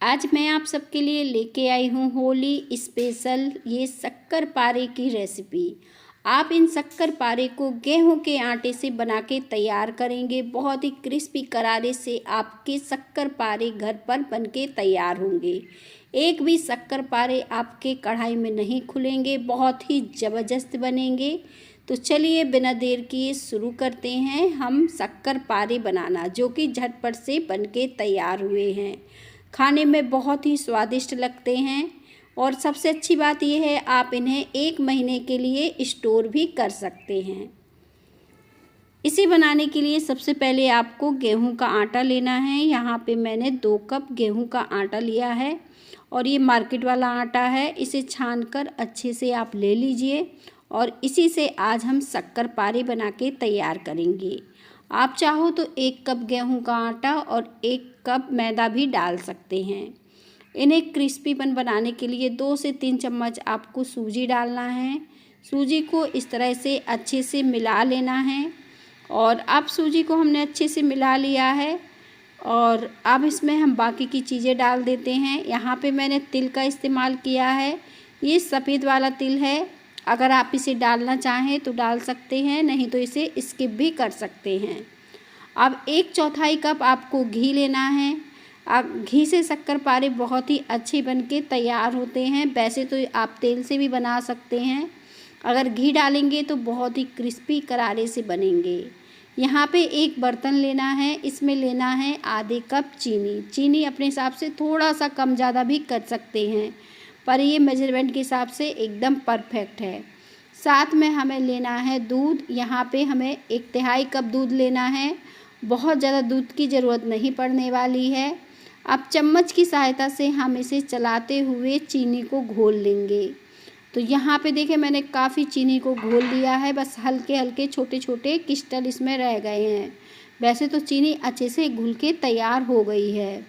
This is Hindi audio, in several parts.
आज मैं आप सबके लिए लेके आई हूँ होली स्पेशल ये शक्कर पारे की रेसिपी। आप इन शक्कर पारे को गेहूं के आटे से बना के तैयार करेंगे। बहुत ही क्रिस्पी करारे से आपके शक्कर पारे घर पर बन के तैयार होंगे। एक भी शक्कर पारे आपके कढ़ाई में नहीं खुलेंगे, बहुत ही ज़बरदस्त बनेंगे। तो चलिए बिना देर किए शुरू करते हैं हम शक्कर पारे बनाना, जो कि झटपट से बन के तैयार हुए हैं। खाने में बहुत ही स्वादिष्ट लगते हैं और सबसे अच्छी बात यह है आप इन्हें 1 महीने के लिए स्टोर भी कर सकते हैं। इसे बनाने के लिए सबसे पहले आपको गेहूं का आटा लेना है। यहाँ पे मैंने 2 कप गेहूं का आटा लिया है और ये मार्केट वाला आटा है। इसे छानकर अच्छे से आप ले लीजिए और इसी से आज हम शक्कर पारे बना के तैयार करेंगे। आप चाहो तो 1 कप गेहूं का आटा और 1 कप मैदा भी डाल सकते हैं। इन्हें क्रिस्पीपन बनाने के लिए 2 से 3 चम्मच आपको सूजी डालना है। सूजी को इस तरह से अच्छे से मिला लेना है और अब सूजी को हमने अच्छे से मिला लिया है और अब इसमें हम बाकी की चीज़ें डाल देते हैं। यहाँ पे मैंने तिल का इस्तेमाल किया है। ये सफ़ेद वाला तिल है। अगर आप इसे डालना चाहें तो डाल सकते हैं, नहीं तो इसे स्किप भी कर सकते हैं। अब 1/4 कप आपको घी लेना है। अब घी से शक्कर पारे बहुत ही अच्छे बन के तैयार होते हैं। वैसे तो आप तेल से भी बना सकते हैं, अगर घी डालेंगे तो बहुत ही क्रिस्पी करारे से बनेंगे। यहाँ पे एक बर्तन लेना है, इसमें लेना है आधे कप चीनी। चीनी अपने हिसाब से थोड़ा सा कम ज़्यादा भी कर सकते हैं, पर ये मेजरमेंट के हिसाब से एकदम परफेक्ट है। साथ में हमें लेना है दूध। यहाँ पे हमें 1/3 कप दूध लेना है। बहुत ज़्यादा दूध की ज़रूरत नहीं पड़ने वाली है। अब चम्मच की सहायता से हम इसे चलाते हुए चीनी को घोल लेंगे। तो यहाँ पे देखिए मैंने काफ़ी चीनी को घोल लिया है, बस हल्के हल्के छोटे छोटे क्रिस्टल इसमें रह गए हैं। वैसे तो चीनी अच्छे से घुल के तैयार हो गई है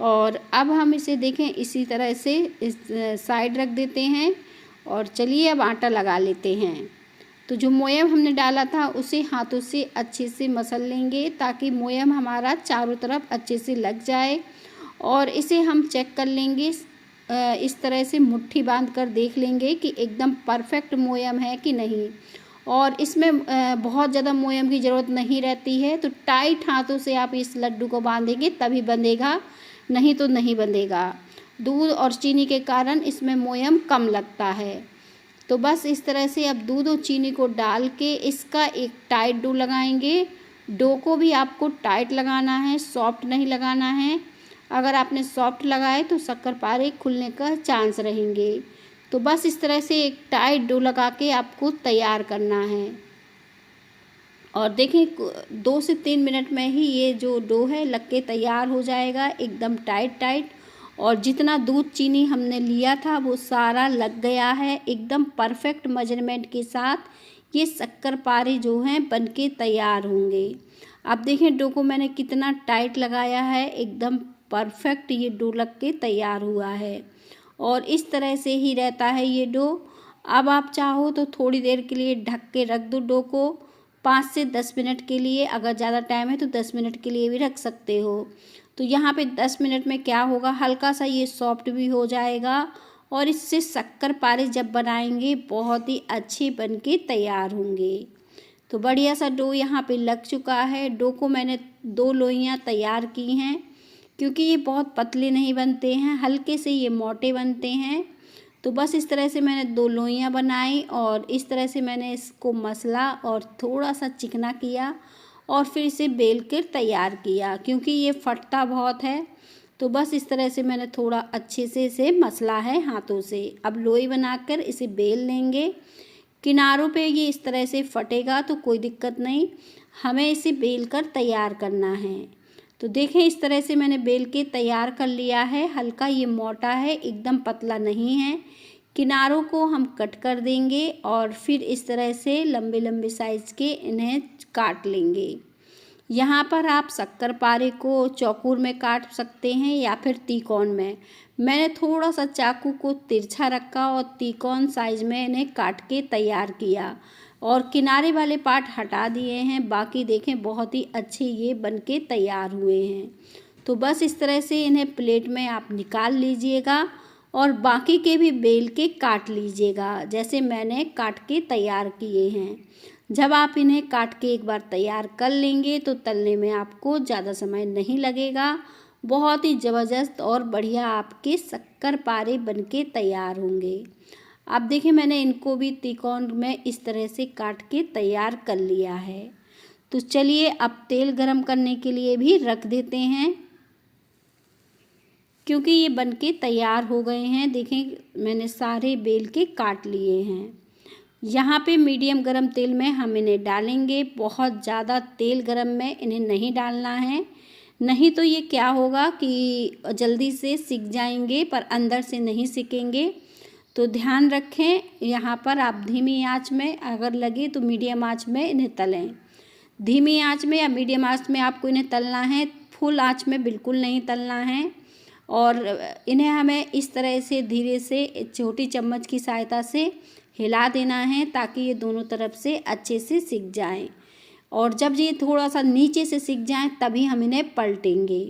और अब हम इसे देखें इसी तरह से इस साइड रख देते हैं और चलिए अब आटा लगा लेते हैं। तो जो मोयम हमने डाला था उसे हाथों से अच्छे से मसल लेंगे ताकि मोयम हमारा चारों तरफ अच्छे से लग जाए और इसे हम चेक कर लेंगे। इस तरह से मुट्ठी बांध कर देख लेंगे कि एकदम परफेक्ट मोयम है कि नहीं। और इसमें बहुत ज़्यादा मोयम की ज़रूरत नहीं रहती है, तो टाइट हाथों से आप इस लड्डू को बांधेंगे तभी बंधेगा, नहीं तो नहीं बंधेगा। दूध और चीनी के कारण इसमें मोयम कम लगता है। तो बस इस तरह से अब दूध और चीनी को डाल के इसका एक टाइट डो लगाएंगे। डो को भी आपको टाइट लगाना है, सॉफ्ट नहीं लगाना है। अगर आपने सॉफ्ट लगाए तो शक्कर पारे खुलने का चांस रहेंगे। तो बस इस तरह से एक टाइट डो लगा के आपको तैयार करना है और देखें 2 से 3 मिनट में ही ये जो डो है लग के तैयार हो जाएगा, एकदम टाइट टाइट। और जितना दूध चीनी हमने लिया था वो सारा लग गया है एकदम परफेक्ट मेजरमेंट के साथ। ये शक्कर पारे जो हैं बन के तैयार होंगे। अब देखें डो को मैंने कितना टाइट लगाया है, एकदम परफेक्ट ये डो लग के तैयार हुआ है और इस तरह से ही रहता है ये डो। अब आप चाहो तो थोड़ी देर के लिए ढक के रख दो डो को, 5 से 10 मिनट के लिए। अगर ज़्यादा टाइम है तो 10 मिनट के लिए भी रख सकते हो। तो यहाँ पे 10 मिनट में क्या होगा, हल्का सा ये सॉफ्ट भी हो जाएगा और इससे शक्कर पारे जब बनाएंगे बहुत ही अच्छे बन के तैयार होंगे। तो बढ़िया सा डो यहाँ पे लग चुका है। डो को मैंने 2 लोइयाँ तैयार की हैं, क्योंकि ये बहुत पतले नहीं बनते हैं, हल्के से ये मोटे बनते हैं। तो बस इस तरह से मैंने 2 लोइयाँ बनाई और इस तरह से मैंने इसको मसला और थोड़ा सा चिकना किया और फिर इसे बेल कर तैयार किया, क्योंकि ये फटता बहुत है। तो बस इस तरह से मैंने थोड़ा अच्छे से इसे मसला है हाथों से। अब लोई बनाकर इसे बेल लेंगे। किनारों पे ये इस तरह से फटेगा तो कोई दिक्कत नहीं, हमें इसे बेल कर तैयार करना है। तो देखें इस तरह से मैंने बेल के तैयार कर लिया है। हल्का ये मोटा है, एकदम पतला नहीं है। किनारों को हम कट कर देंगे और फिर इस तरह से लंबे लंबे साइज़ के इन्हें काट लेंगे। यहाँ पर आप शक्कर पारे को चौकोर में काट सकते हैं या फिर तिकोन में। मैंने थोड़ा सा चाकू को तिरछा रखा और तिकोन साइज़ में इन्हें काट के तैयार किया और किनारे वाले पार्ट हटा दिए हैं। बाकी देखें बहुत ही अच्छे ये बनके तैयार हुए हैं। तो बस इस तरह से इन्हें प्लेट में आप निकाल लीजिएगा और बाकी के भी बेल के काट लीजिएगा, जैसे मैंने काट के तैयार किए हैं। जब आप इन्हें काट के एक बार तैयार कर लेंगे तो तलने में आपको ज़्यादा समय नहीं लगेगा। बहुत ही ज़बरदस्त और बढ़िया आपके शक्करपारे बनके तैयार होंगे। अब देखिए मैंने इनको भी त्रिकोण में इस तरह से काट के तैयार कर लिया है। तो चलिए अब तेल गरम करने के लिए भी रख देते हैं, क्योंकि ये बनके तैयार हो गए हैं। देखें मैंने सारे बेल के काट लिए हैं। यहाँ पे मीडियम गरम तेल में हम इन्हें डालेंगे। बहुत ज़्यादा तेल गरम में इन्हें नहीं डालना है, नहीं तो ये क्या होगा कि जल्दी से सिक जाएंगे पर अंदर से नहीं सिकेंगे। तो ध्यान रखें, यहाँ पर आप धीमी आंच में, अगर लगे तो मीडियम आंच में इन्हें तलें। धीमी आंच में या मीडियम आंच में आपको इन्हें तलना है, फुल आंच में बिल्कुल नहीं तलना है। और इन्हें हमें इस तरह से धीरे से छोटी चम्मच की सहायता से हिला देना है ताकि ये दोनों तरफ से अच्छे से सिक जाएं। और जब ये थोड़ा सा नीचे से सिक जाएं तभी हम इन्हें पलटेंगे।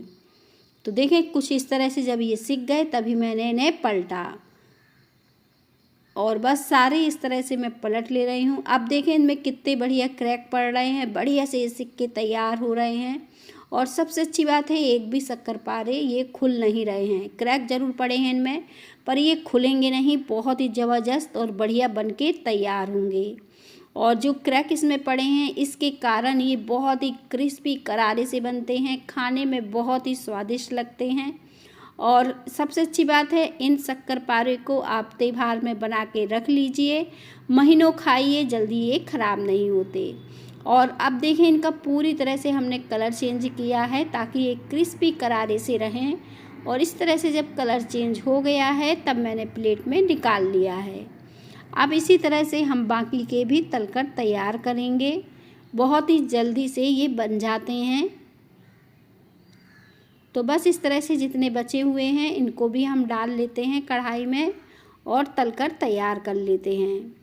तो देखें कुछ इस तरह से जब ये सिक गए तभी मैंने इन्हें पलटा, और बस सारे इस तरह से मैं पलट ले रही हूँ। अब देखें इनमें कितने बढ़िया क्रैक पड़ रहे हैं, बढ़िया से ये सिक के तैयार हो रहे हैं। और सबसे अच्छी बात है एक भी शक्करपारे ये खुल नहीं रहे हैं। क्रैक ज़रूर पड़े हैं इनमें पर ये खुलेंगे नहीं, बहुत ही ज़बरदस्त और बढ़िया बनके तैयार होंगे। और जो क्रैक इसमें पड़े हैं इसके कारण ये बहुत ही क्रिस्पी करारे से बनते हैं, खाने में बहुत ही स्वादिष्ट लगते हैं। और सबसे अच्छी बात है इन शक्करपारे को आप त्योहार में बना के रख लीजिए, महीनों खाइए, जल्दी ये ख़राब नहीं होते। और अब देखें इनका पूरी तरह से हमने कलर चेंज किया है ताकि ये क्रिस्पी करारे से रहें। और इस तरह से जब कलर चेंज हो गया है तब मैंने प्लेट में निकाल लिया है। अब इसी तरह से हम बाकी के भी तलकर तैयार करेंगे, बहुत ही जल्दी से ये बन जाते हैं। तो बस इस तरह से जितने बचे हुए हैं इनको भी हम डाल लेते हैं कढ़ाई में और तलकर तैयार कर लेते हैं।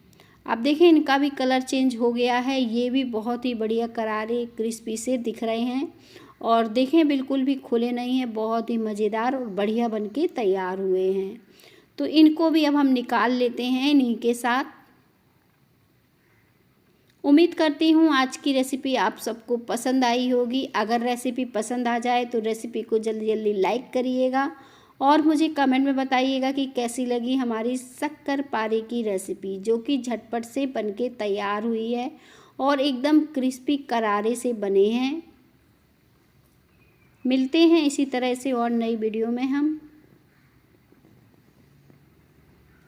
अब देखें इनका भी कलर चेंज हो गया है, ये भी बहुत ही बढ़िया करारे क्रिस्पी से दिख रहे हैं। और देखें बिल्कुल भी खुले नहीं हैं, बहुत ही मज़ेदार और बढ़िया बनके तैयार हुए हैं। तो इनको भी अब हम निकाल लेते हैं इन्हीं के साथ। उम्मीद करती हूँ आज की रेसिपी आप सबको पसंद आई होगी। अगर रेसिपी पसंद आ जाए तो रेसिपी को जल्दी जल्दी लाइक करिएगा और मुझे कमेंट में बताइएगा कि कैसी लगी हमारी शक्करपारे की रेसिपी, जो कि झटपट से बनके तैयार हुई है और एकदम क्रिस्पी करारे से बने हैं। मिलते हैं इसी तरह से और नई वीडियो में हम।